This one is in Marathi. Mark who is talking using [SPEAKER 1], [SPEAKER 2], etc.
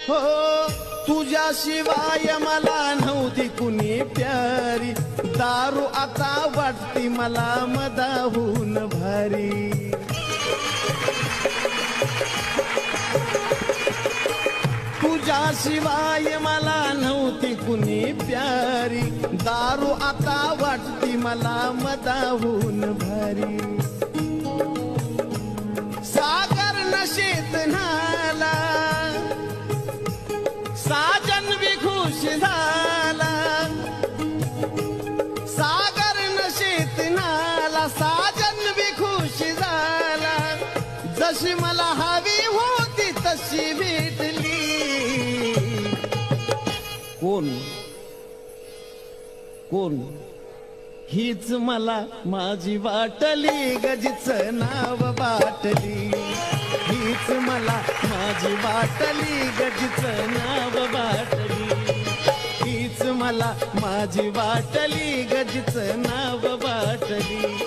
[SPEAKER 1] हो तुझ्याशिवाय मला नव्हती कुणी प्यारी, दारू आता वाटती मला मदाहून भारी. तुझ्याशिवाय मला नव्हती कुणी प्यारी, दारू आता वाटती मला मदाहून भारी. सागर नशेत न्हाला, साजन भी खुश झाला. सागर नशेत न्हाला, साजन भी खुश झाला. जशी मला हवी होती तशी भेटली. कोण कोण हीच मला माझी वाटली, गजीचं नाव बाटली. हीच मला माझी वाटली, गजीचं नाव बाटली. हीच मला माझी वाटली, गजीचं नाव बाटली.